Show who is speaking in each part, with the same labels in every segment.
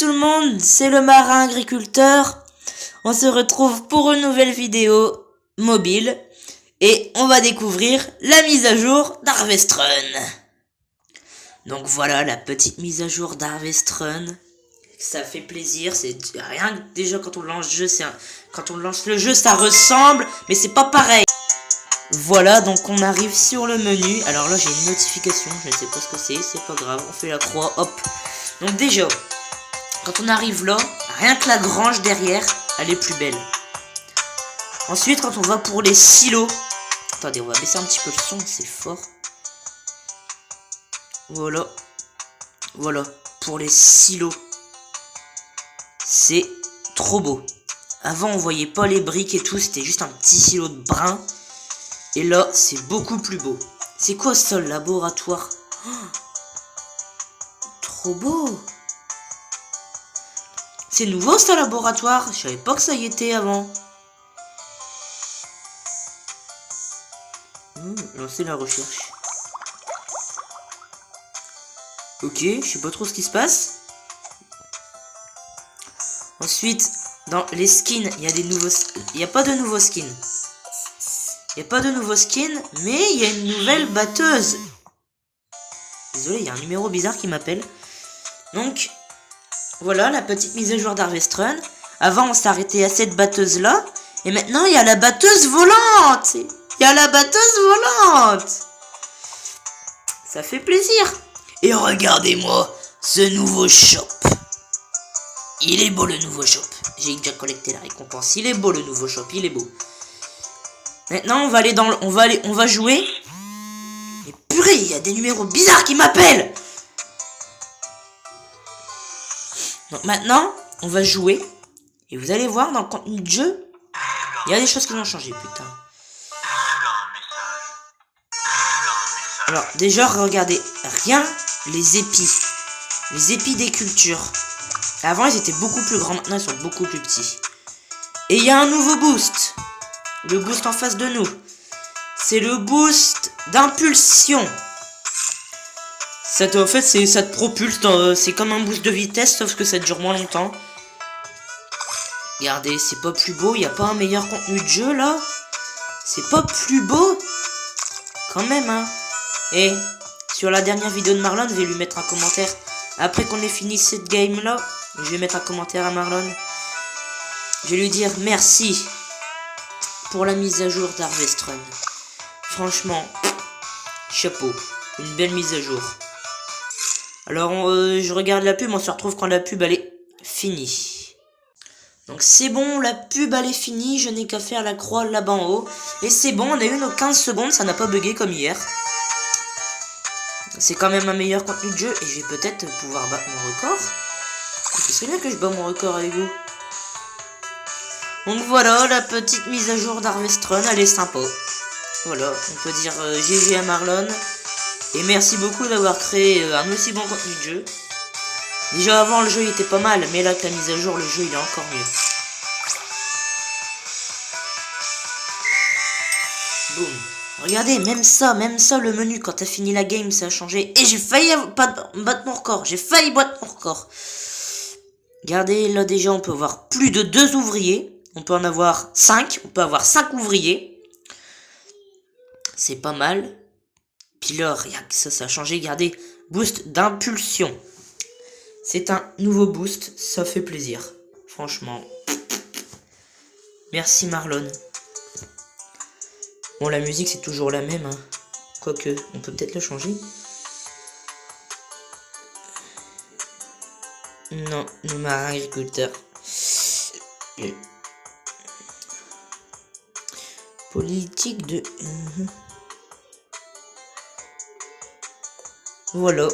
Speaker 1: tout le monde, c'est le marin agriculteur. On se retrouve pour une nouvelle vidéo mobile et on va découvrir la mise à jour d'Harvest Run. Donc voilà la petite mise à jour d'Harvest Run. Ça fait plaisir, c'est rien que déjà quand on lance le jeu, quand on lance le jeu ça ressemble, mais c'est pas pareil. Voilà, donc on arrive sur le menu. Alors là j'ai une notification, je ne sais pas ce que c'est pas grave, on fait la croix, hop. Donc déjà, quand on arrive là, rien que la grange derrière, elle est plus belle. Ensuite, quand on va pour les silos, attendez, on va baisser un petit peu le son, c'est fort. Voilà, voilà, pour les silos, c'est trop beau. Avant, on voyait pas les briques et tout, c'était juste un petit silo de brun. Et là, c'est beaucoup plus beau. C'est quoi ça, le laboratoire? Oh, trop beau. C'est nouveau, ce laboratoire. Je savais pas que ça y était avant. Lancer la recherche. Ok, je sais pas trop ce qui se passe. Ensuite, dans les skins, il y a des nouveaux... Il n'y a pas de nouveaux skins. Il n'y a pas de nouveaux skins, mais il y a une nouvelle batteuse. Désolé, il y a un numéro bizarre qui m'appelle. Donc, voilà la petite mise à jour d'Harvest Run. Avant, on s'arrêtait à cette batteuse-là. Et maintenant, il y a la batteuse volante. Il y a la batteuse volante. Ça fait plaisir. Et regardez-moi ce nouveau shop. Il est beau le nouveau shop. J'ai déjà collecté la récompense. Il est beau le nouveau shop, il est beau. Maintenant, on va aller dans le... On va jouer. Et purée, il y a des numéros bizarres qui m'appellent. Donc maintenant, on va jouer. Et vous allez voir, dans le contenu de jeu, il y a des choses qui vont changer, putain. Alors, déjà, regardez. Rien, les épis. Les épis des cultures. Avant, ils étaient beaucoup plus grands. Maintenant, ils sont beaucoup plus petits. Et il y a un nouveau boost. Le boost en face de nous. C'est le boost d'impulsion. En fait, ça te propulse. C'est comme un boost de vitesse, sauf que ça dure moins longtemps. Regardez, c'est pas plus beau. Il n'y a pas un meilleur contenu de jeu, là. C'est pas plus beau. Quand même, hein. Et sur la dernière vidéo de Marlon, je vais lui mettre un commentaire. Après qu'on ait fini cette game-là, je vais mettre un commentaire à Marlon. Je vais lui dire merci pour la mise à jour d'Harvest Run. Franchement, chapeau. Une belle mise à jour. Alors, je regarde la pub, on se retrouve quand la pub, elle est finie. Donc, c'est bon, la pub, elle est finie. Je n'ai qu'à faire la croix là-bas en haut. Et c'est bon, on a eu nos 15 secondes, ça n'a pas bugué comme hier. C'est quand même un meilleur contenu de jeu. Et je vais peut-être pouvoir battre mon record. Ce serait bien que je bats mon record avec vous. Donc voilà, la petite mise à jour d'Harvest Run, elle est sympa. Voilà, on peut dire GG à Marlon. Et merci beaucoup d'avoir créé un aussi bon contenu de jeu. Déjà avant, le jeu il était pas mal, mais là, avec la mise à jour, le jeu il est encore mieux. Boum. Regardez, même ça, le menu, quand t'as fini la game, ça a changé. Et j'ai failli battre mon record. J'ai failli battre mon record. Regardez, là déjà, on peut avoir plus de 2 ouvriers. On peut en avoir 5. On peut avoir 5 ouvriers. C'est pas mal. Puis là, regarde, ça a changé. Regardez, boost d'impulsion. C'est un nouveau boost. Ça fait plaisir. Franchement. Merci Marlon. Bon, la musique, c'est toujours la même. Hein. Quoique, on peut peut-être la changer. Non, le marin agriculteur. Politique de... Voilà.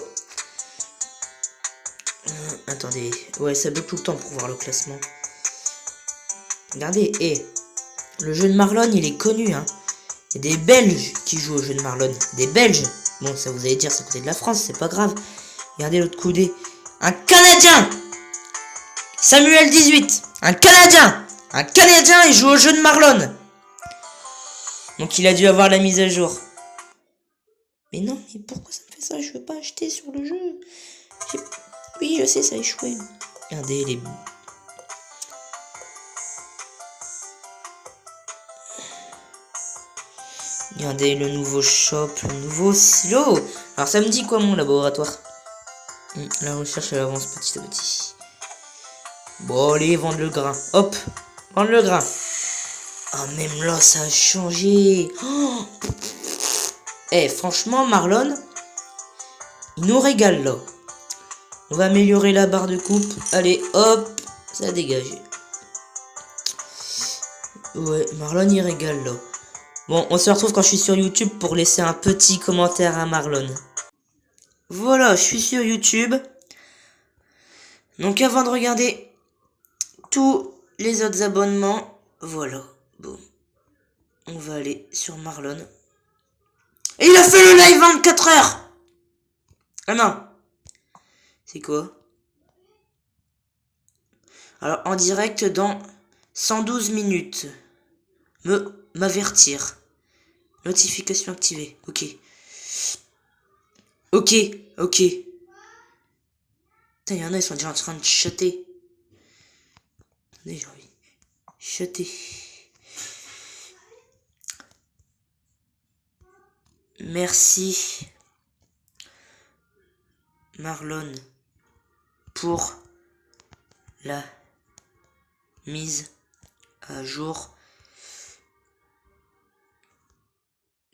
Speaker 1: Attendez. Ouais, ça bug tout le temps pour voir le classement. Regardez. Le jeu de Marlon, il est connu. Hein. Il y a des Belges qui jouent au jeu de Marlon. Des Belges. Bon, ça vous allez dire, c'est à côté de la France, c'est pas grave. Regardez l'autre coudé. Un Canadien. Samuel 18. Un Canadien. Un Canadien, il joue au jeu de Marlon. Donc il a dû avoir la mise à jour. Mais non, mais pourquoi ça me fait ça? Je veux pas acheter sur le jeu. Oui, je sais, ça a échoué. Regardez les... Regardez le nouveau shop, le nouveau silo. Alors ça me dit quoi mon laboratoire? La recherche elle avance petit à petit. Bon allez, vendre le grain. Hop, vendre le grain. Ah même là ça a changé. Oh eh franchement Marlon, il nous régale là. On va améliorer la barre de coupe. Allez hop, ça a dégagé. Ouais, Marlon il régale là. Bon, on se retrouve quand je suis sur YouTube pour laisser un petit commentaire à Marlon. Voilà, je suis sur YouTube. Donc avant de regarder tous les autres abonnements, voilà, bon. On va aller sur Marlon. Et il a fait le live 24 heures. Ah non. C'est quoi? Alors en direct dans 112 minutes. M'avertir. Notification activée. Ok. Ok. Ok. Putain, il y en a, ils sont déjà en train de chatter. Attendez, j'ai envie. Chatter. Merci. Marlon. Pour la mise à jour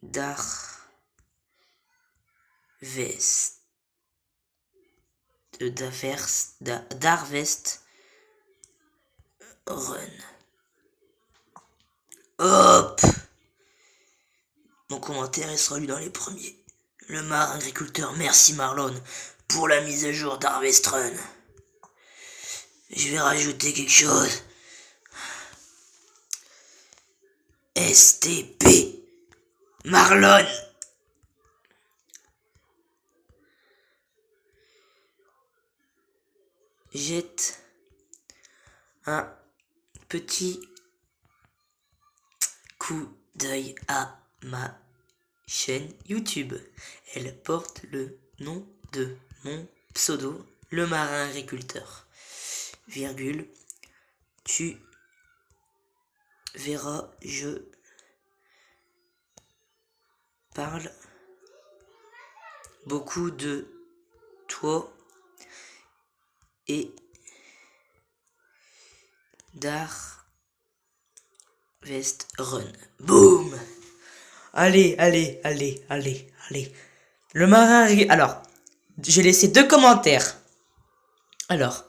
Speaker 1: d'Harvest Run. Hop. Mon commentaire il sera lu dans les premiers. Le marin agriculteur, merci Marlon pour la mise à jour d'Harvest Run. Je vais rajouter quelque chose. STP Marlon. Jette un petit coup d'œil à ma chaîne YouTube. Elle porte le nom de mon pseudo, le marin agriculteur. Virgule, tu verras, je parle beaucoup de toi et d'Harvest Run. Boum. Allez, allez, allez, allez, allez. Le marin... Alors, j'ai laissé 2 commentaires. Alors,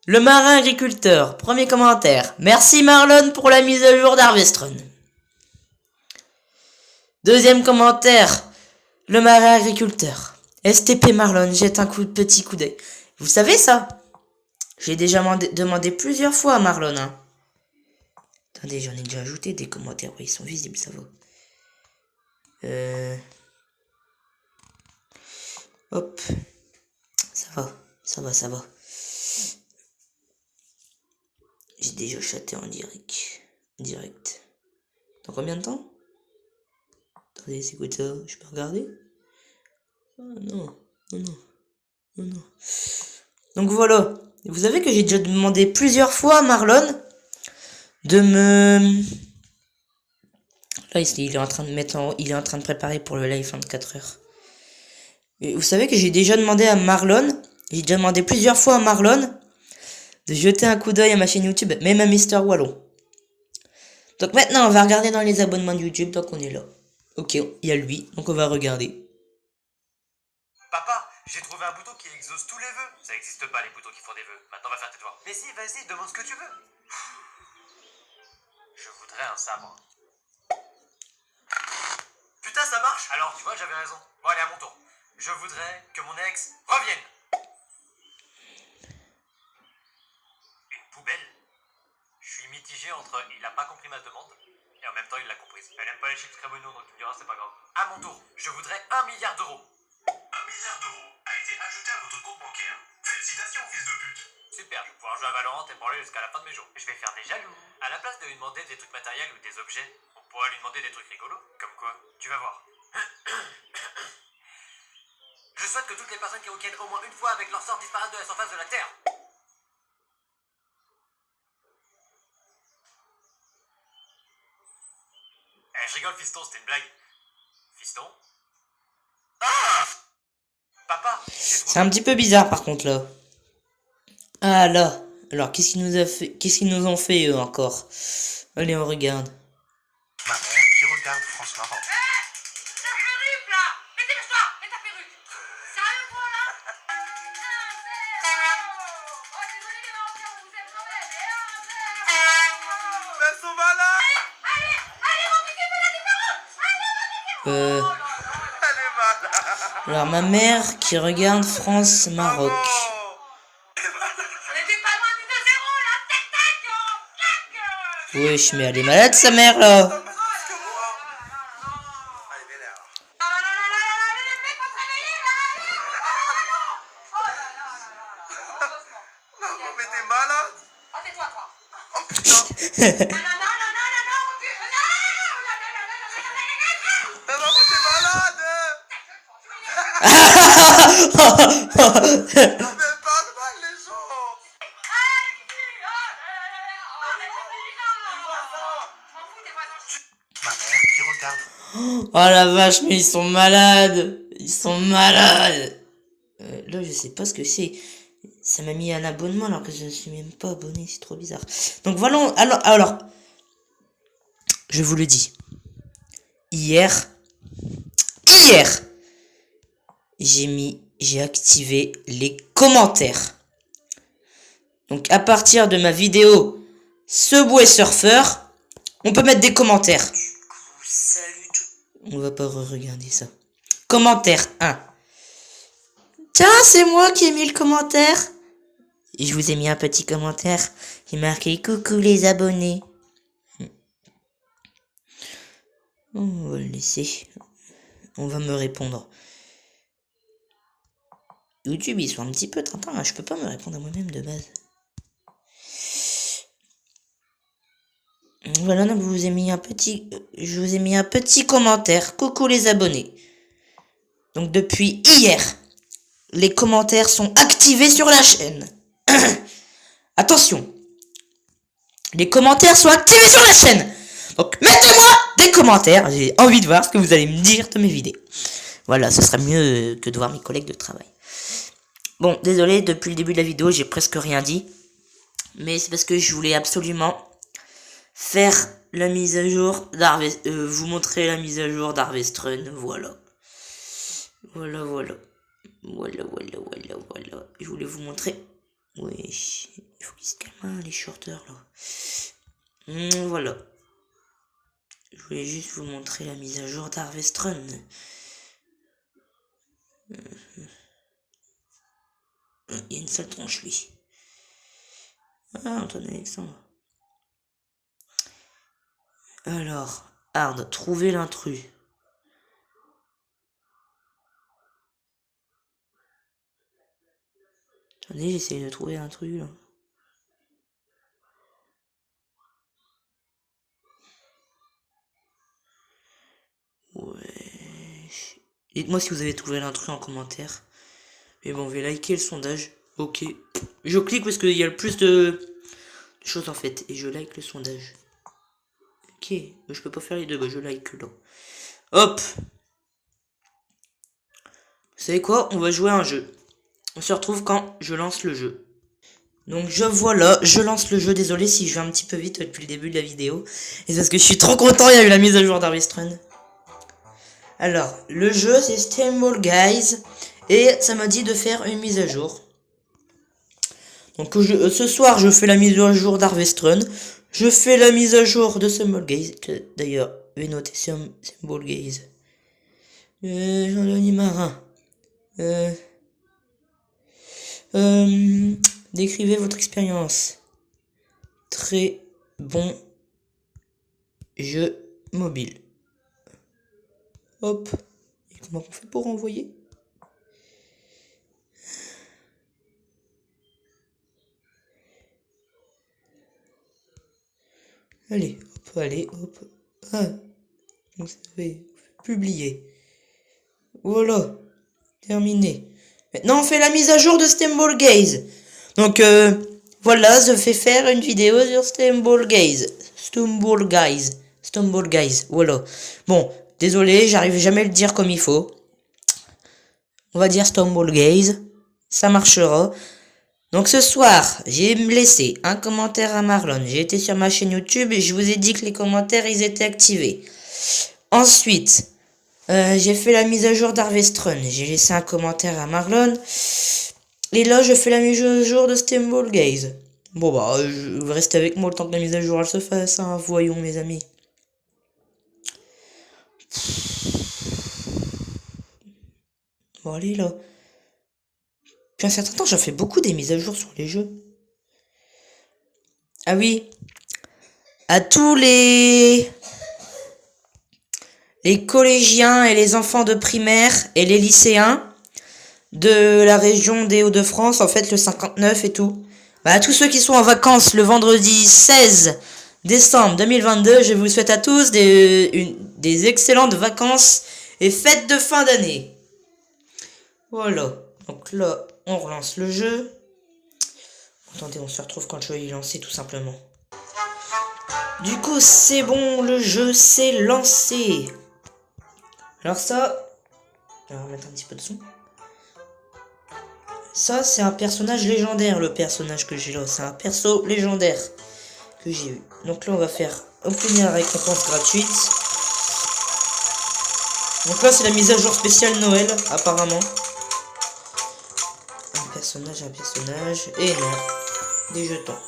Speaker 1: le marin agriculteur, premier commentaire. Merci Marlon pour la mise à jour d'Harvest Run. Deuxième commentaire. Le marin agriculteur. STP Marlon, jette un petit coup d'œil. Vous savez ça? J'ai déjà demandé plusieurs fois à Marlon. Hein. Attendez, j'en ai déjà ajouté des commentaires. Oui, ils sont visibles, ça va. Hop. Ça va, ça va, ça va. J'ai déjà chaté en direct. Dans combien de temps? Attendez, c'est quoi ça? Je peux regarder? Ah non, non, non, non, non. Donc voilà. Vous savez que j'ai déjà demandé plusieurs fois à Marlon de me... Là, il est en train de mettre il est en train de préparer pour le live 24 heures. Et vous savez que j'ai déjà demandé à Marlon, j'ai déjà demandé plusieurs fois à Marlon de jeter un coup d'œil à ma chaîne YouTube, même à Mister Wallon. Donc maintenant, on va regarder dans les abonnements de YouTube, donc on est là. Ok, il y a lui, donc on va regarder.
Speaker 2: Papa, j'ai trouvé un bouton qui exauce tous les vœux. Ça n'existe pas les boutons qui font des vœux. Maintenant, on va faire tes devoirs. Mais si, vas-y, demande ce que tu veux. Je voudrais un sabre. Putain, ça marche. Alors, tu vois, j'avais raison. Bon, allez, à mon tour. Je voudrais que mon ex revienne. Une poubelle. Je suis mitigé entre il a pas compris ma demande et en même temps il l'a comprise. Elle aime pas les chips crémeneux, donc tu me diras, c'est pas grave. À mon tour, je voudrais 1 milliard d'euros.
Speaker 3: 1 milliard d'euros a été ajouté à votre compte bancaire. Félicitations, fils de pute.
Speaker 2: Super, je vais pouvoir jouer à Valorant et branler jusqu'à la fin de mes jours. Je vais faire des jaloux. À la place de lui demander des trucs matériels ou des objets, on pourrait lui demander des trucs rigolos. Comme quoi? Tu vas voir. Je souhaite que toutes les personnes qui reviennent au moins une fois avec leur sort disparaissent de la surface de la Terre. Je rigole, fiston, c'était une blague. Fiston? Ah! Papa,
Speaker 1: C'est un petit peu bizarre par contre là. Ah là. Alors qu'est-ce qu'ils nous a fait? Qu'est-ce qu'ils nous ont fait eux encore? Allez, on regarde.
Speaker 3: Ma mère qui regarde France Maroc.
Speaker 4: Ta perruque là! Mais dépêche-toi! Mets ta perruque! Sérieux toi là? Oh, désolé les Marocains, on vous aime quand même!
Speaker 3: Mais elles sont malades.
Speaker 4: Allez, repiquez-moi la différence!
Speaker 1: Euh,
Speaker 3: Elle est malade.
Speaker 1: alors ma mère qui regarde France-Maroc.
Speaker 4: On était pas loin du 2-0 là! Tac tac! Tac!
Speaker 1: Wesh, mais elle est malade sa mère là.
Speaker 3: Allez, viens là.
Speaker 4: Les mecs vont se réveiller là! Oh là là là là! Heureusement!
Speaker 3: Maman, mais t'es malade.
Speaker 4: Oh, tais-toi toi!
Speaker 3: Oh putain.
Speaker 4: Non, recule!
Speaker 3: Mais maman, t'es malade. On fait pas de mal les gens. Ma mère qui regarde.
Speaker 1: Oh la vache, mais ils sont malades. Ils sont malades. Là, je sais pas ce que c'est. Ça m'a mis un abonnement alors que je ne suis même pas abonné. C'est trop bizarre. Donc voilà. Alors, je vous le dis. Hier, j'ai activé les commentaires. Donc à partir de ma vidéo Subway Surfer, on peut mettre des commentaires.
Speaker 3: Salut tout.
Speaker 1: On va pas regarder ça. Commentaire 1. Tiens, c'est moi qui ai mis le commentaire. Je vous ai mis un petit commentaire qui marqué coucou les abonnés. On va le laisser. On va me répondre. YouTube, ils sont un petit peu tintin. Je peux pas me répondre à moi-même de base. Voilà, donc je vous ai mis un petit commentaire. Coucou les abonnés. Donc depuis hier, les commentaires sont activés sur la chaîne. Attention. Les commentaires sont activés sur la chaîne. Donc mettez-moi des commentaires. J'ai envie de voir ce que vous allez me dire de mes vidéos. Voilà, ce serait mieux que de voir mes collègues de travail. Bon, désolé, depuis le début de la vidéo, j'ai presque rien dit. Mais c'est parce que je voulais absolument faire la mise à jour vous montrer la mise à jour d'Harvest-Run, voilà. Voilà. Je voulais vous montrer. Oui, il faut qu'ils se calment, les shorters, là. Voilà. Je voulais juste vous montrer la mise à jour d'Harvest-Run. Il y a une sale tronche, lui. Ah, Antoine Alexandre. Alors, Hard, trouver l'intrus. Attendez, j'essaye de trouver l'intrus, là. Ouais. Dites-moi si vous avez trouvé l'intrus en commentaire. Mais bon, on va liker le sondage. Ok. Je clique parce qu'il y a le plus de choses en fait. Et je like le sondage. Ok. Je peux pas faire les deux. Bah, je like là. Hop. Vous savez quoi? On va jouer à un jeu. On se retrouve quand je lance le jeu. Donc je lance le jeu. Désolé si je vais un petit peu vite depuis le début de la vidéo. Et c'est parce que je suis trop content, il y a eu la mise à jour d'Harvest-Run. Alors, le jeu c'est Steamboat Guys. Et ça m'a dit de faire une mise à jour. Donc ce soir je fais la mise à jour d'Harvest-Run. Je fais la mise à jour de Steamboat Guys. D'ailleurs, je vais noter Steamboat Guys. Jean-Denis Marin. Décrivez votre expérience. Très bon jeu mobile. Hop. Et comment on fait pour envoyer? Allez, hop. Ah. Donc ça fait publier. Voilà. Terminé. Maintenant, on fait la mise à jour de Steamboat Guys. Donc, voilà, je fais faire une vidéo sur Steamboat Guys. Stumble Guys, voilà. Bon, désolé, j'arrive jamais à le dire comme il faut. On va dire Stumble Guys, ça marchera. Donc ce soir, j'ai laissé un commentaire à Marlon. J'ai été sur ma chaîne YouTube et je vous ai dit que les commentaires, ils étaient activés. Ensuite, j'ai fait la mise à jour d'Harvestrun. J'ai laissé un commentaire à Marlon. Et là, je fais la mise à jour de Stumble Guys. Bon bah, restez avec moi le temps que la mise à jour elle se fasse, hein. Voyons mes amis. Bon allez là. Depuis un certain temps, j'en fais beaucoup des mises à jour sur les jeux. Ah oui. À tous les collégiens et les enfants de primaire et les lycéens de la région des Hauts-de-France, en fait le 59 et tout. Bah, à tous ceux qui sont en vacances le vendredi 16 décembre 2022, je vous souhaite à tous des excellentes vacances et fêtes de fin d'année. Voilà. Donc là, on relance le jeu. Attendez, on se retrouve quand le jeu est lancé tout simplement. Du coup, c'est bon, le jeu s'est lancé. Alors ça, on va mettre un petit peu de son. Ça, c'est un personnage légendaire, le personnage que j'ai là. C'est un perso légendaire que j'ai eu. Donc là, on va faire obtenir la récompense gratuite. Donc là, c'est la mise à jour spéciale Noël, apparemment. Un personnage. Et non, des jetons.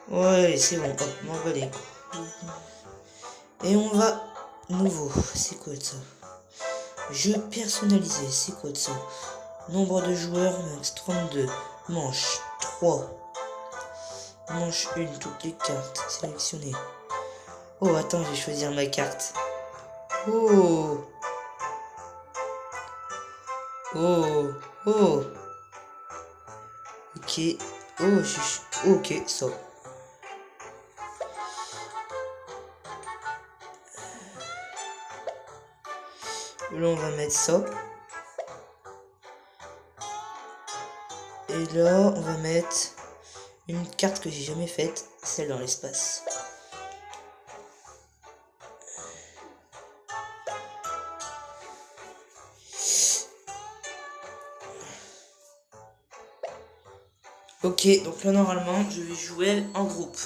Speaker 1: Ouais, c'est bon, hop, on va aller. Et on va... Nouveau, c'est quoi ça? Jeu personnalisé, c'est quoi ça? Nombre de joueurs, max 32. Manche 3. Manche 1, toutes les cartes. Sélectionner. Oh, attends, je vais choisir ma carte. Oh. Oh. Oh. Ok. Oh, ok, ça. Là, on va mettre ça. Et là, on va mettre une carte que j'ai jamais faite, celle dans l'espace. Ok, donc là, normalement, je vais jouer en groupe.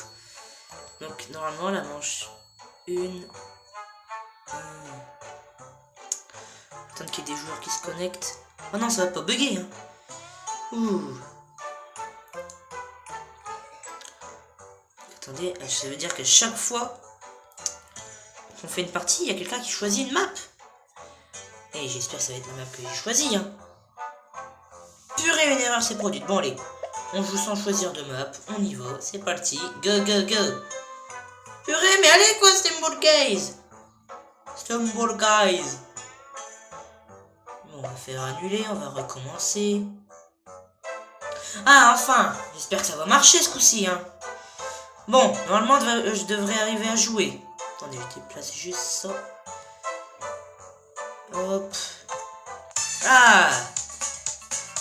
Speaker 1: Donc, normalement, la manche 1... Attends qu'il y ait des joueurs qui se connectent. Oh non, ça va pas bugger, hein. Ouh. Attendez, ça veut dire que chaque fois qu'on fait une partie, il y a quelqu'un qui choisit une map. Et j'espère que ça va être la map que j'ai choisie, hein. Purée, une erreur s'est produite. Bon, allez, on joue sans choisir de map. On y va, c'est parti. Go, go, go. Purée, mais allez, quoi, Stumble Guys. Stumble Guys. On va faire annuler, on va recommencer. Ah, enfin, j'espère que ça va marcher ce coup-ci, hein. Bon, normalement, je devrais arriver à jouer. Attendez, je déplace juste ça. Hop. Ah,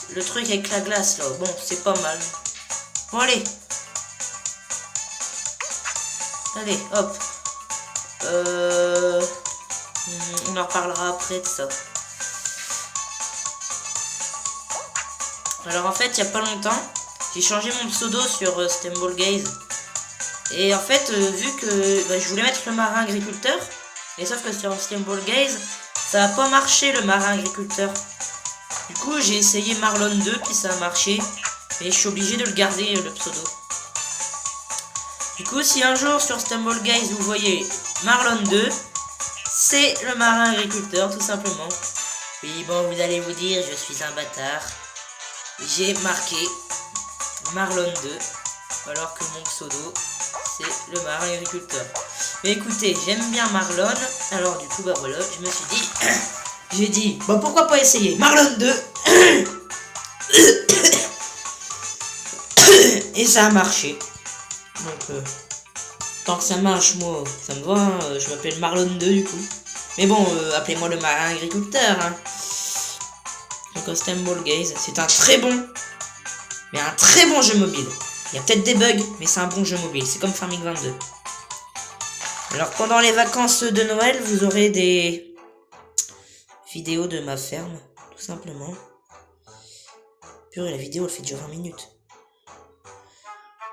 Speaker 1: le truc avec la glace, là. Bon, c'est pas mal. Bon, allez. Allez, hop. On en reparlera après de ça. Alors en fait, il y a pas longtemps, j'ai changé mon pseudo sur Stumble Guys. Et en fait, vu que je voulais mettre le marin agriculteur, et sauf que sur Stumble Guys, ça a pas marché le marin agriculteur. Du coup, j'ai essayé Marlon 2, puis ça a marché. Et je suis obligé de le garder, le pseudo. Du coup, si un jour sur Stumble Guys, vous voyez Marlon 2, c'est le marin agriculteur, tout simplement. Oui, bon, vous allez vous dire, je suis un bâtard. J'ai marqué Marlon 2, alors que mon pseudo, c'est le marin agriculteur. Mais écoutez, j'aime bien Marlon, alors du coup, bah voilà, je me suis dit, j'ai dit, bah pourquoi pas essayer Marlon 2. Et ça a marché. Donc, tant que ça marche, moi, ça me va, hein. Je m'appelle Marlon 2 du coup. Mais bon, appelez-moi le marin agriculteur, hein. Donc Stumble Guys, c'est un très bon, mais un très bon jeu mobile. Il y a peut-être des bugs, mais c'est un bon jeu mobile. C'est comme Farming 22. Alors pendant les vacances de Noël, vous aurez des vidéos de ma ferme, tout simplement. Purée, la vidéo elle fait durer 20 minutes.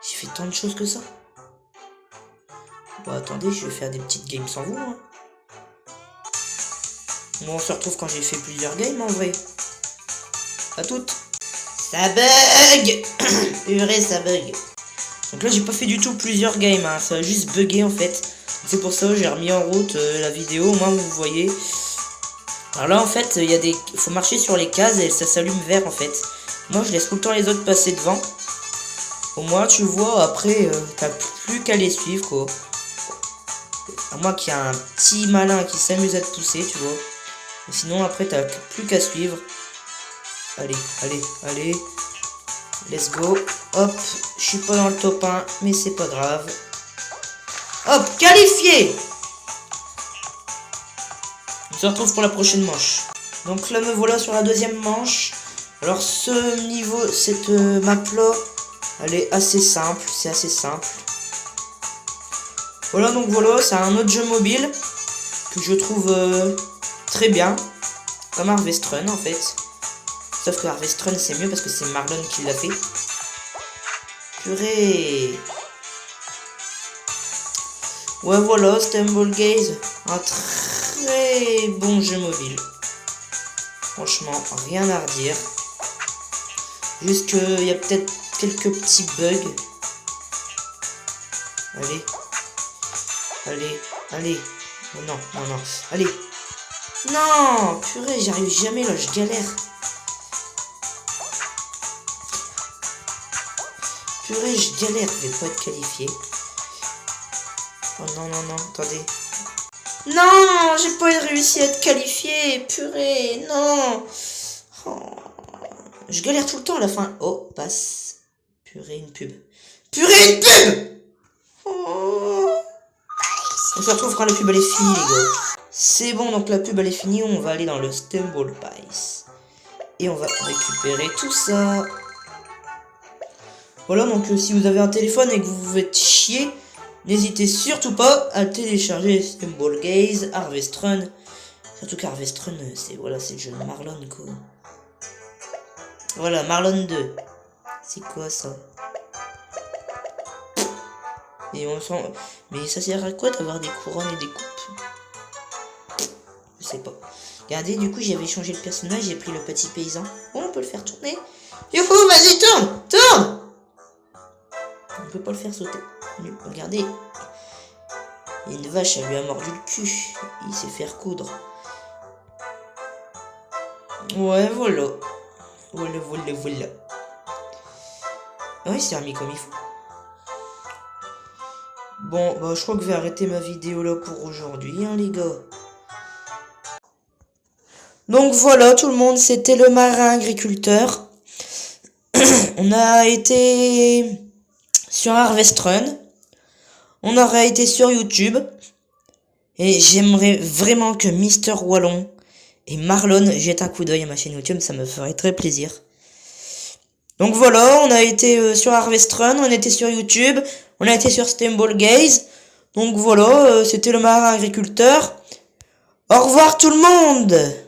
Speaker 1: J'ai fait tant de choses que ça. Bon attendez, je vais faire des petites games sans vous. Hein. Bon, on se retrouve quand j'ai fait plusieurs games en vrai. À toutes. Ça bug. Purée, ça bug. Donc là j'ai pas fait du tout plusieurs games, hein. Ça a juste bugué en fait. C'est pour ça que j'ai remis en route la vidéo, au moins vous voyez. Alors là en fait il faut marcher sur les cases et ça s'allume vert en fait. Moi je laisse tout le temps les autres passer devant. Au moins tu vois après t'as plus qu'à les suivre quoi. À moins qu'il y ait un petit malin qui s'amuse à te pousser tu vois. Et sinon après t'as plus qu'à suivre. Allez, allez, allez. Let's go. Hop, je suis pas dans le top 1, mais c'est pas grave. Hop, qualifié. On se retrouve pour la prochaine manche. Donc là me voilà sur la deuxième manche. Alors ce niveau, cette map là, elle est assez simple, c'est assez simple. Voilà donc voilà, c'est un autre jeu mobile que je trouve très bien. Comme Harvest Run en fait. Sauf que Harvest Run c'est mieux parce que c'est Marlon qui l'a fait. Purée. Ouais voilà, Stumble Gaze. Un très bon jeu mobile. Franchement, rien à redire. Juste qu'il y a peut-être quelques petits bugs. Allez. Allez. Allez. Oh non, non, non. Allez. Non. Purée, j'arrive jamais là, je galère. Purée, je galère, je vais pas être qualifié. Oh non, non, non, attendez. Non, j'ai pas réussi à être qualifié, purée, non. Oh. Je galère tout le temps à la fin. Oh, passe. Purée, une pub. Purée, une pub. Oh. On se retrouve quand la pub elle est finie, les gars. C'est bon, donc la pub elle est finie, on va aller dans le Stumble Pies. Et on va récupérer tout ça. Voilà, donc si vous avez un téléphone et que vous vous faites chier, n'hésitez surtout pas à télécharger Stumble Gaze, Harvest Run. Surtout qu'Harvest Run, c'est voilà, c'est le jeu de Marlon, quoi. Voilà, Marlon 2. C'est quoi ça? Et on sent... Mais ça sert à quoi d'avoir des couronnes et des coupes? Je sais pas. Regardez, du coup, j'avais changé le personnage, j'ai pris le petit paysan. Oh, on peut le faire tourner. Youhou, vas-y, tourne! Tourne! On peut pas le faire sauter. Regardez. Il y a une vache, elle lui a mordu le cul. Il sait faire coudre. Ouais, voilà. Voilà, voilà, voilà. Ouais, c'est remis comme il faut. Bon, bah, je crois que je vais arrêter ma vidéo là pour aujourd'hui, hein, les gars. Donc voilà, tout le monde, c'était le marin agriculteur. On a été sur Harvest Run. On aurait été sur YouTube. Et j'aimerais vraiment que Mister Wallon et Marlon jettent un coup d'œil à ma chaîne YouTube. Ça me ferait très plaisir. Donc voilà, on a été sur Harvest Run. On a été sur YouTube. On a été sur Stumble Gaze. Donc voilà, c'était le marin agriculteur. Au revoir tout le monde!